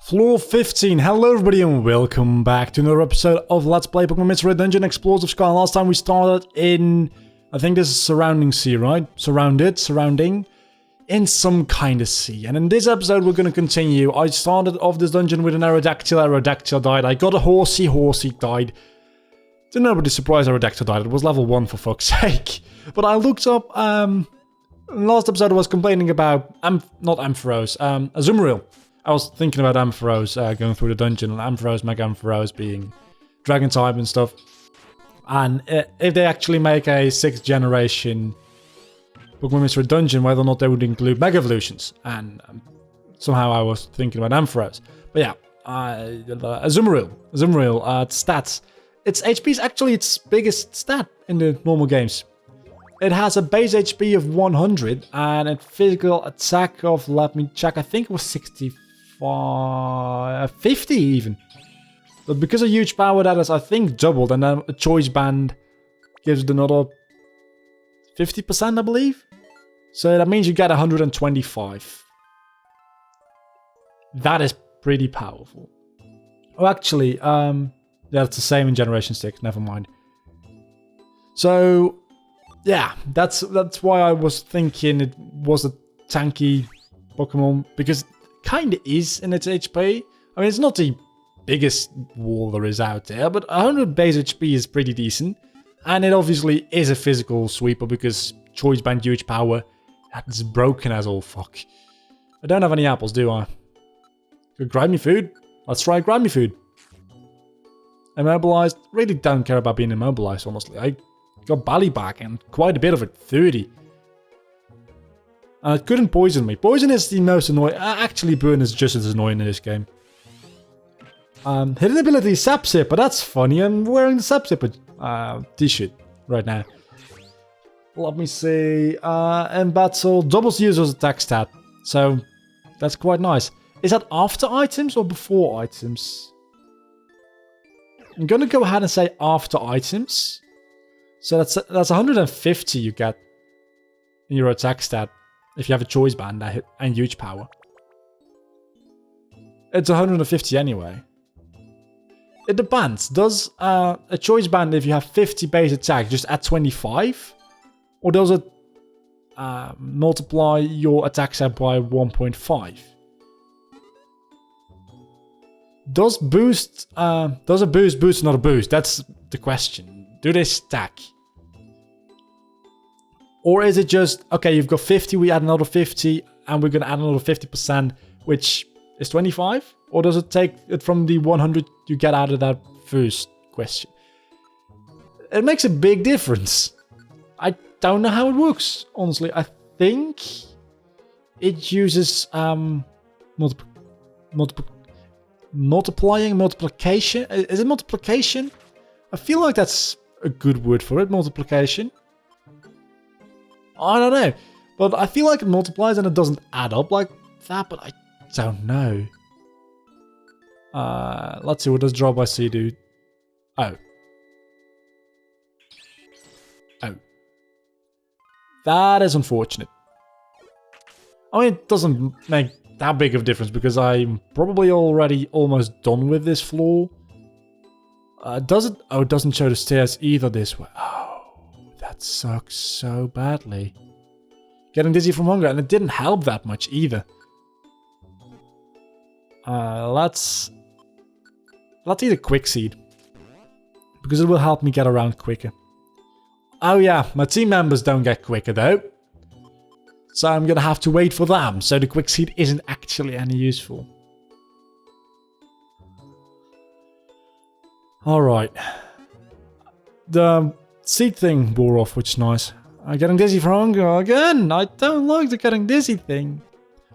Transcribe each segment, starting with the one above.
Floor 15, hello everybody and welcome back to another episode of Let's Play Pokemon Mystery Dungeon Explosive Sky. Last time we started in, I think this is surrounding sea, right? Surrounding, in some kind of sea. And in this episode we're going to continue. I started off this dungeon with an Aerodactyl died. I got a Horsey died. To nobody's surprise, Aerodactyl died. It was level 1 for fuck's sake. But I looked up, last episode I was complaining about, not Ampharos, Azumarill. I was thinking about Ampharos going through the dungeon, and Ampharos, Mega Ampharos being Dragon type and stuff. And if they actually make a 6th generation Pokemon Mystery Dungeon, whether or not they would include Mega Evolutions. And somehow I was thinking about Ampharos. But yeah, Azumarill, stats. Its HP is actually its biggest stat in the normal games. It has a base HP of 100 and a physical attack of, let me check, I think it was 50 even. But because of huge power, that is, I think, doubled, and then a choice band gives it another 50%, I believe. So that means you get 125. That is pretty powerful. Oh, actually, yeah, it's the same in Generation 6, never mind. So, yeah, that's why I was thinking it was a tanky Pokemon, because kind of is in its HP. I mean, it's not the biggest wall there is out there, but 100 base HP is pretty decent. And it obviously is a physical sweeper because choice band huge power. That's broken as all fuck. I don't have any apples, do I? Could grab me food? Let's try grab me food. Immobilized? Really don't care about being immobilized, honestly. I got Bally back and quite a bit of it, 30. And it couldn't poison me. Poison is the most annoying. Actually, burn is just as annoying in this game. Hidden ability is Sap Sip, but that's funny. I'm wearing the Sap Sip t-shirt right now. Let me see. In battle, doubles user's attack stat. So, that's quite nice. Is that after items or before items? I'm going to go ahead and say after items. So that's 150 you get in your attack stat. If you have a choice band and huge power. It's 150 anyway. It depends. Does a choice band, if you have 50 base attack, just add 25? Or does it multiply your attack stat by 1.5? Does a boost not a boost? That's the question. Do they stack? Or is it just, okay, you've got 50, we add another 50, and we're going to add another 50%, which is 25? Or does it take it from the 100 you get out of that first question? It makes a big difference. I don't know how it works, honestly. I think it uses multiplication. Is it multiplication? I feel like that's a good word for it, multiplication. I don't know, but I feel like it multiplies and it doesn't add up like that, but I don't know. Let's see, what does Draw by Sea do? Oh. That is unfortunate. I mean, it doesn't make that big of a difference because I'm probably already almost done with this floor. Does it? Oh, it doesn't show the stairs either this way. Oh. That sucks so badly. Getting dizzy from hunger, and it didn't help that much either. Let's eat a quick seed. Because it will help me get around quicker. Oh yeah, my team members don't get quicker though. So I'm gonna have to wait for them, so the quick seed isn't actually any useful. Alright. The seed thing wore off, which is nice. I'm getting dizzy from hunger again. I don't like the getting dizzy thing.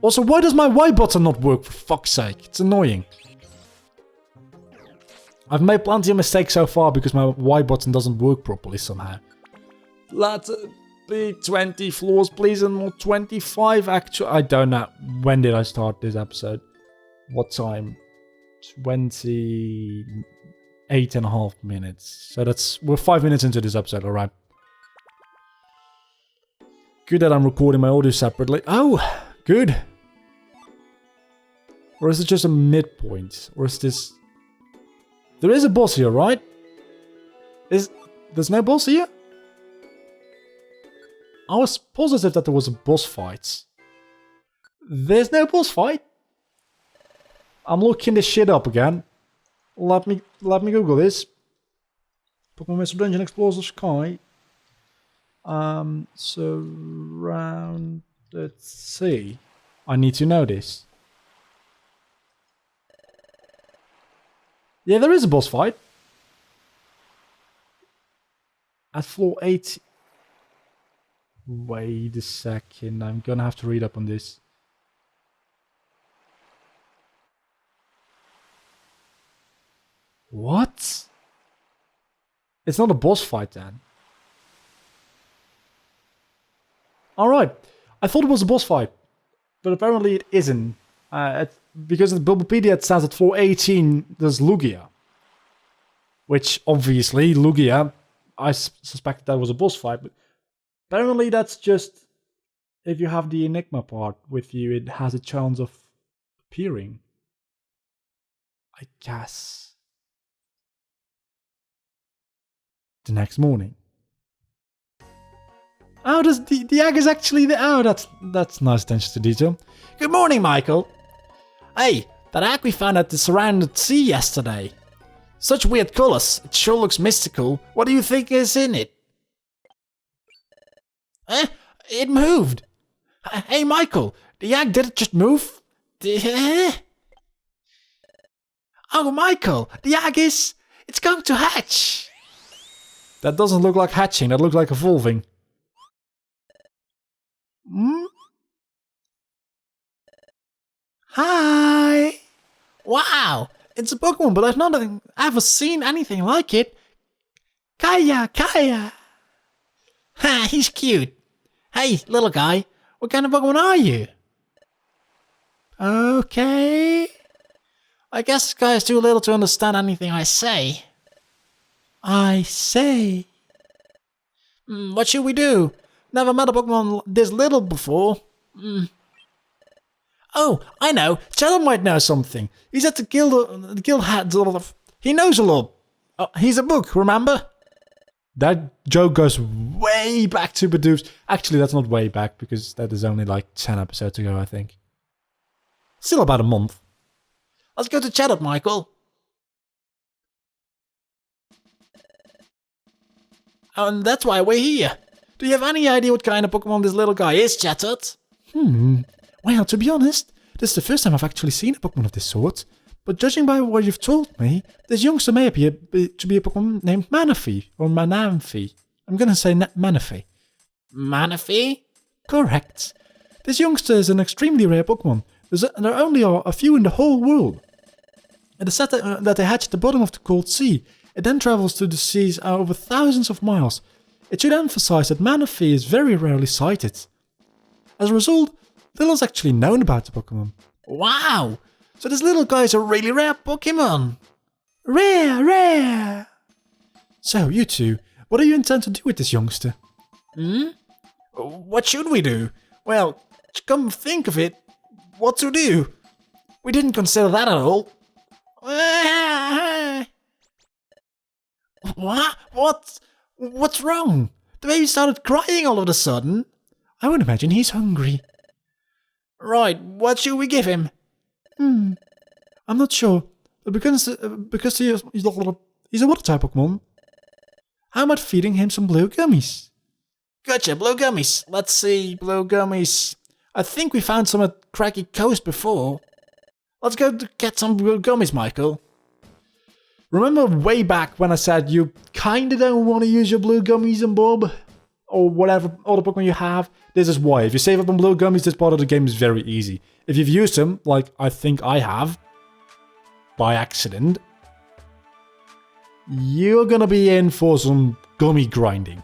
Also, why does my Y button not work, for fuck's sake? It's annoying. I've made plenty of mistakes so far because my Y button doesn't work properly somehow. Let it be 20 floors, please, and not 25 actually. I don't know. When did I start this episode? What time? 28.5 minutes. So we're 5 minutes into this episode, alright. Good that I'm recording my audio separately. Oh, good. Or is it just a midpoint? Or is this... There is a boss here, right? There's no boss here? I was positive that there was a boss fight. There's no boss fight? I'm looking this shit up again. Let me Google this. Pokemon Mr. Dungeon Explorers of Sky. Surrounded Sea. I need to know this. Yeah, there is a boss fight. At floor 8. Wait a second. I'm gonna have to read up on this. What? It's not a boss fight then. Alright. I thought it was a boss fight. But apparently it isn't. Because in the Bulbapedia it says at 418 there's Lugia. Which obviously, Lugia, I suspected that was a boss fight. But apparently that's just... If you have the Enigma part with you, it has a chance of appearing. I guess. The next morning. Oh, the egg is actually there. Oh, that's nice attention to detail. Good morning, Michael. Hey, that egg we found at the surrounded sea yesterday. Such weird colors. It sure looks mystical. What do you think is in it? It moved. Hey, Michael, the egg did it just move? Oh, Michael, the egg it's going to hatch. That doesn't look like hatching. That looks like evolving. Hi! Wow! It's a Pokemon, but I've not ever seen anything like it. Kaya! Ha! He's cute. Hey, little guy. What kind of Pokemon are you? Okay. I guess this guy is too little to understand anything I say. I say. What should we do? Never met a Pokemon this little before. Oh, I know. Cheddar might know something. He's at the guild hat. He knows a lot. Oh, he's a book, remember? That joke goes way back to Bidoof. Actually, that's not way back, because that is only like 10 episodes ago, I think. Still about a month. Let's go to Cheddar, Michael. And that's why we're here. Do you have any idea what kind of Pokemon this little guy is, Chattered? Well, to be honest, this is the first time I've actually seen a Pokemon of this sort. But judging by what you've told me, this youngster may appear to be a Pokemon named Manaphy, or Manaphy. I'm gonna say Manaphy. Manaphy? Correct. This youngster is an extremely rare Pokemon. There only are a few in the whole world. It is said that they hatch at the bottom of the cold sea. It then travels to the seas over thousands of miles. It should emphasize that Manaphy is very rarely sighted. As a result, little is actually known about the Pokemon. Wow! So this little guy is a really rare Pokemon! Rare! So, you two, what do you intend to do with this youngster? What should we do? Well, come think of it, what to do? We didn't consider that at all. What? What's wrong? The baby started crying all of a sudden. I would imagine he's hungry. Right, what should we give him? I'm not sure. Because he's a water type Pokemon. How about feeding him some blue gummies? Gotcha, blue gummies. Let's see, blue gummies. I think we found some at Craggy Coast before. Let's go get some blue gummies, Michael. Remember way back when I said you kinda don't want to use your blue gummies and Bob? Or whatever other Pokemon you have? This is why. If you save up on blue gummies, this part of the game is very easy. If you've used them, like I think I have, by accident, you're gonna be in for some gummy grinding.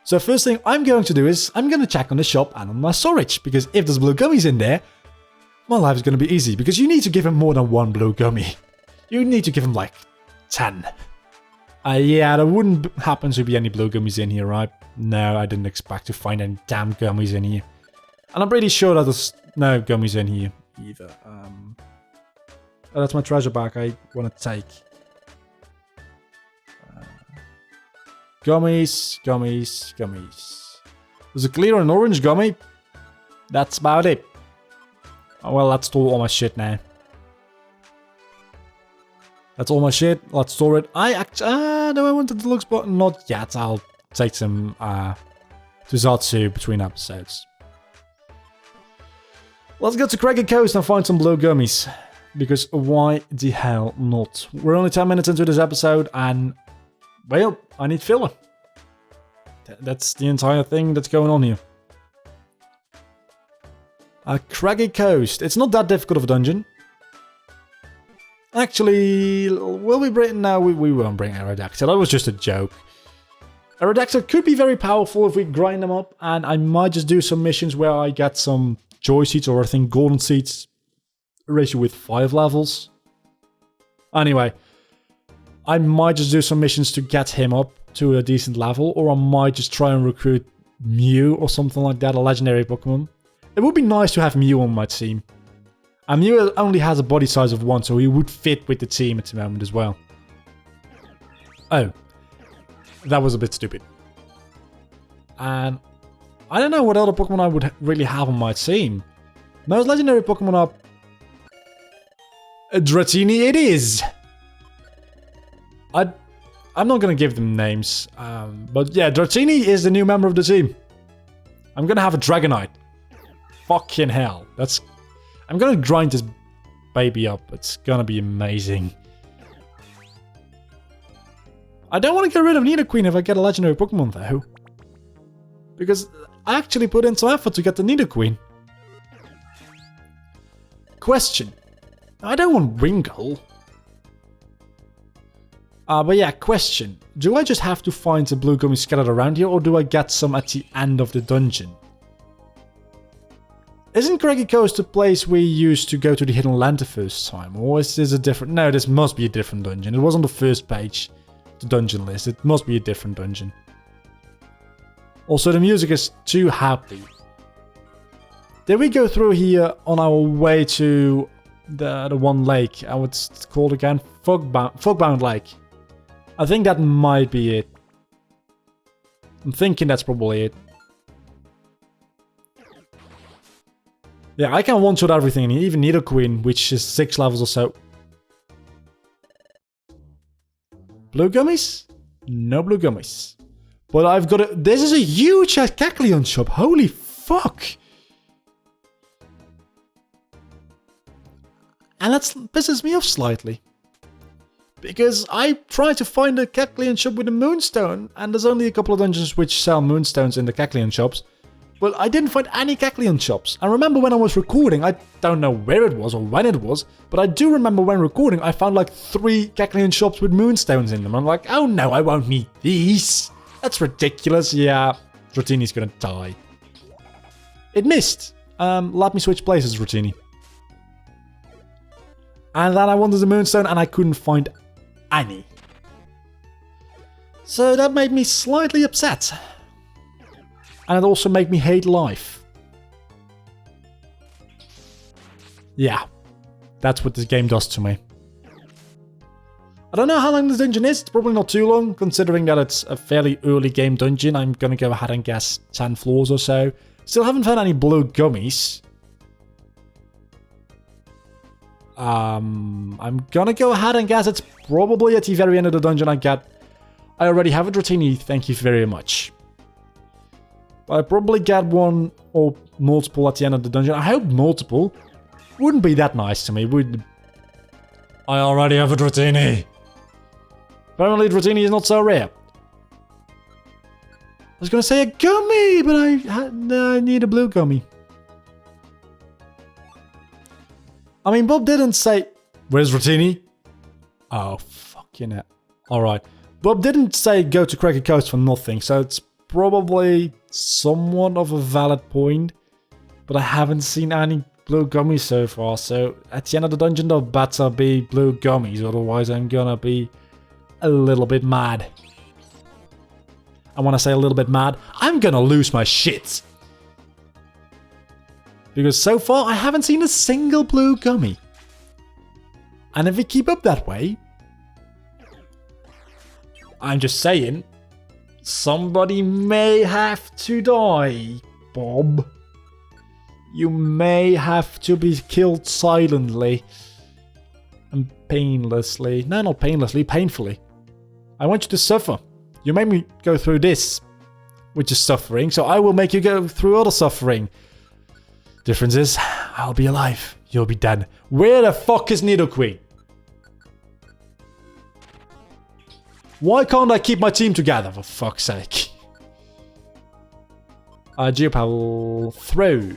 So first thing I'm going to do is, I'm gonna check on the shop and on my storage, because if there's blue gummies in there, my life is gonna be easy, because you need to give him more than one blue gummy. You need to give him like 10. Yeah, there wouldn't happen to be any blue gummies in here, right? No, I didn't expect to find any damn gummies in here. And I'm pretty sure that there's no gummies in here either. Oh, that's my treasure bag I want to take. Gummies, gummies, gummies. There's a clear and orange gummy. That's about it. Oh, well, let's store all my shit now. That's all my shit. Let's store it. Do I want the deluxe button? Not yet. I'll take some to Zatsu between episodes. Let's go to Craggy Coast and find some blue gummies. Because why the hell not? We're only 10 minutes into this episode and, well, I need filler. That's the entire thing that's going on here. Craggy Coast. It's not that difficult of a dungeon. Actually, will we bring... No, we won't bring Aerodactyl. That was just a joke. Aerodactyl could be very powerful if we grind them up, and I might just do some missions where I get some joy seeds, or I think golden seeds, ratio with 5 levels. Anyway, I might just do some missions to get him up to a decent level, or I might just try and recruit Mew or something like that, a legendary Pokemon. It would be nice to have Mew on my team. And Mew only has a body size of 1, so he would fit with the team at the moment as well. Oh. That was a bit stupid. And I don't know what other Pokemon I would really have on my team. Most legendary Pokemon are... Dratini it is! I'm not gonna give them names. But yeah, Dratini is the new member of the team. I'm gonna have a Dragonite. Fucking hell. I'm gonna grind this baby up. It's gonna be amazing. I don't want to get rid of Nidoqueen if I get a legendary Pokemon though. Because I actually put in some effort to get the Nidoqueen. Question. I don't want Wingull. But yeah, question. Do I just have to find the blue gummy scattered around here, or do I get some at the end of the dungeon? Isn't Craggy Coast the place we used to go to the Hidden Land the first time? Or is this a different... No, this must be a different dungeon. It was on the first page, the dungeon list. It must be a different dungeon. Also, the music is too happy. Did we go through here on our way to the one lake? What's it called again? Fogbound Lake. I think that might be it. I'm thinking that's probably it. Yeah, I can one-shot everything, even Nidoqueen, which is 6 levels or so. Blue gummies? No blue gummies. But I've got a... This is a huge Kecleon shop. Holy fuck. And that pisses me off slightly. Because I tried to find a Kecleon shop with a Moonstone, and there's only a couple of dungeons which sell Moonstones in the Kecleon shops. But I didn't find any Kecleon shops. I remember when I was recording, I don't know where it was or when it was, but I do remember when recording, I found like 3 Kecleon shops with Moonstones in them. I'm like, oh no, I won't need these. That's ridiculous. Yeah, Dratini's gonna die. It missed. Let me switch places, Dratini. And then I wanted the Moonstone and I couldn't find any. So that made me slightly upset. And it also made me hate life. Yeah, that's what this game does to me. I don't know how long this dungeon is. It's probably not too long, considering that it's a fairly early game dungeon. I'm gonna go ahead and guess 10 floors or so. Still haven't found any blue gummies. I'm gonna go ahead and guess it's probably at the very end of the dungeon I already have a Dratini, thank you very much. I probably get one or multiple at the end of the dungeon. I hope multiple. Wouldn't be that nice to me, would... I already have a Dratini. Apparently Dratini is not so rare. I was gonna say a gummy, but I need a blue gummy. I mean, Bob didn't say... Where's Dratini? Oh, fucking hell. Alright. Bob didn't say go to Craggy Coast for nothing, so it's probably somewhat of a valid point. But I haven't seen any blue gummies so far, so at the end of the dungeon there better be blue gummies, otherwise I'm gonna be a little bit mad. And when I say a little bit mad, I'm gonna lose my shit. Because so far I haven't seen a single blue gummy. And if we keep up that way, I'm just saying, somebody may have to die, Bob. You may have to be killed silently and painlessly. No, not painlessly, painfully. I want you to suffer. You made me go through this, which is suffering, so I will make you go through other suffering. Difference is, I'll be alive. You'll be dead. Where the fuck is Nidoqueen? Why can't I keep my team together, for fuck's sake? Geopower throw. You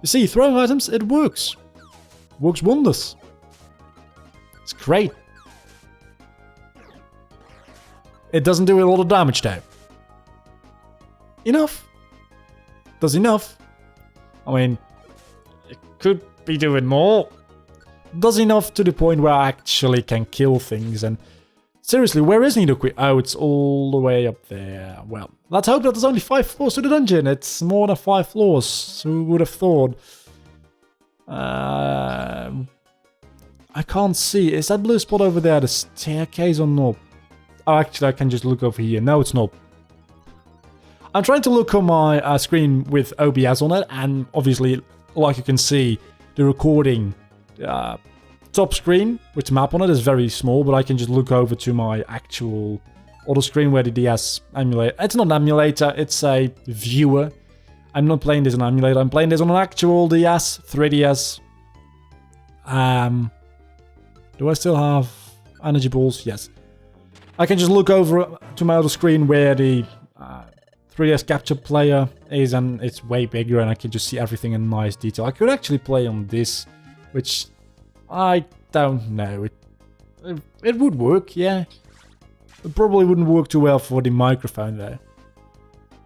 see, throwing items, it works. Works wonders. It's great. It doesn't do a lot of damage though. Enough. Does enough. I mean, it could be doing more. Does enough to the point where I actually can kill things. And seriously, where is Nidoqueen? Oh, it's all the way up there. Well, let's hope that there's only 5 floors to the dungeon. It's more than 5 floors. Who would have thought? I can't see. Is that blue spot over there the staircase or not? Oh, actually, I can just look over here. No, it's not. I'm trying to look on my screen with OBS on it, and obviously, like you can see, the recording top screen with the map on it is very small, but I can just look over to my actual other screen where the DS emulator... It's not an emulator, it's a viewer. I'm not playing this on an emulator, I'm playing this on an actual DS, 3DS. Do I still have energy balls? Yes. I can just look over to my other screen where the 3DS capture player is, and it's way bigger, and I can just see everything in nice detail. I could actually play on this, which I don't know. It would work, yeah. It probably wouldn't work too well for the microphone though.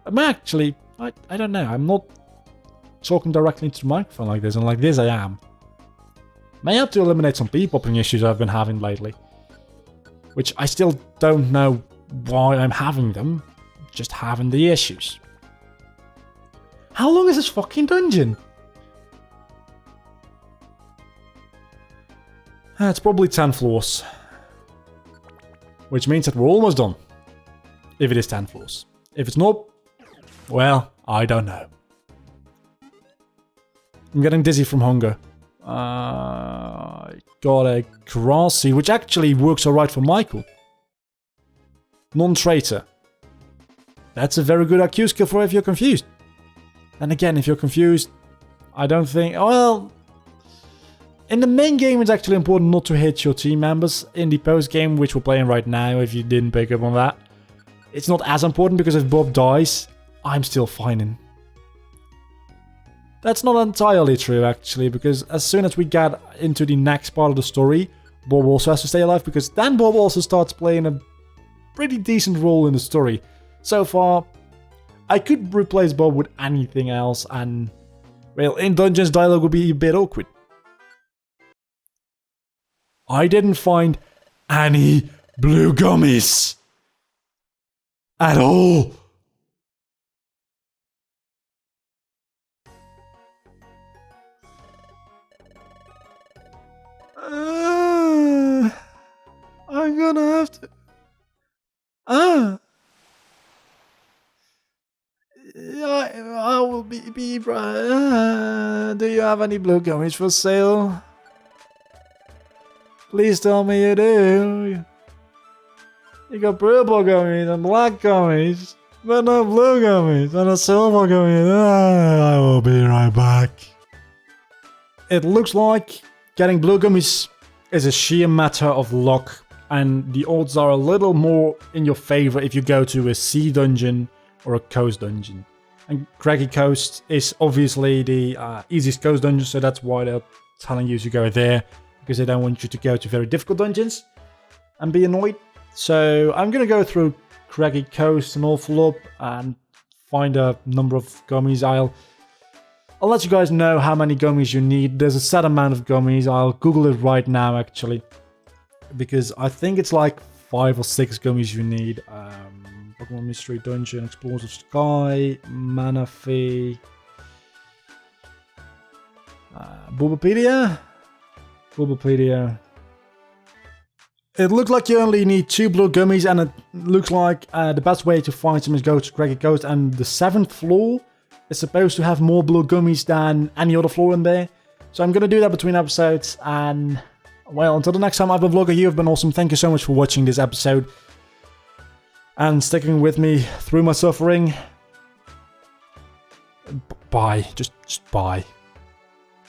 I'm actually, I don't know. I'm not talking directly into the microphone like this, and like this I am. May help to eliminate some pee-popping issues I've been having lately. Which I still don't know why I'm having them. Just having the issues. How long is this fucking dungeon? It's probably 10 floors. Which means that we're almost done. If it is 10 floors. If it's not, well, I don't know. I'm getting dizzy from hunger. Got a grassy, which actually works alright for Michael. Non-traitor. That's a very good IQ skill for if you're confused. And again, if you're confused, I don't think... Well, in the main game, it's actually important not to hit your team members. In the post-game, which we're playing right now, if you didn't pick up on that, it's not as important because if Bob dies, I'm still fighting. That's not entirely true, actually, because as soon as we get into the next part of the story, Bob also has to stay alive, because then Bob also starts playing a pretty decent role in the story. So far, I could replace Bob with anything else, and, well, in Dungeons, dialogue would be a bit awkward. I didn't find any blue gummies. At all. I'm gonna have to... I will be do you have any blue gummies for sale? Please tell me you do. You got purple gummies and black gummies, but no blue gummies and a silver gummy. I will be right back. It looks like getting blue gummies is a sheer matter of luck, and the odds are a little more in your favor if you go to a sea dungeon or a coast dungeon. And Craggy Coast is obviously the easiest coast dungeon, so that's why they're telling you to go there, because they don't want you to go to very difficult dungeons and be annoyed. So I'm gonna go through Craggy Coast an awful lot and find a number of gummies. I'll let you guys know how many gummies you need. There's a set amount of gummies. I'll Google it right now, actually, because I think it's like 5 or 6 gummies you need. Pokemon Mystery Dungeon, Explorers of Sky, Manaphy, Bulbapedia, Bulbapedia. It looked like you only need 2 blue gummies, and it looks like the best way to find them is go to Cracker Coast, and the 7th floor is supposed to have more blue gummies than any other floor in there. So I'm gonna do that between episodes, and well, until the next time I have a vlog, you've been awesome. Thank you so much for watching this episode and sticking with me through my suffering. Bye. Just bye.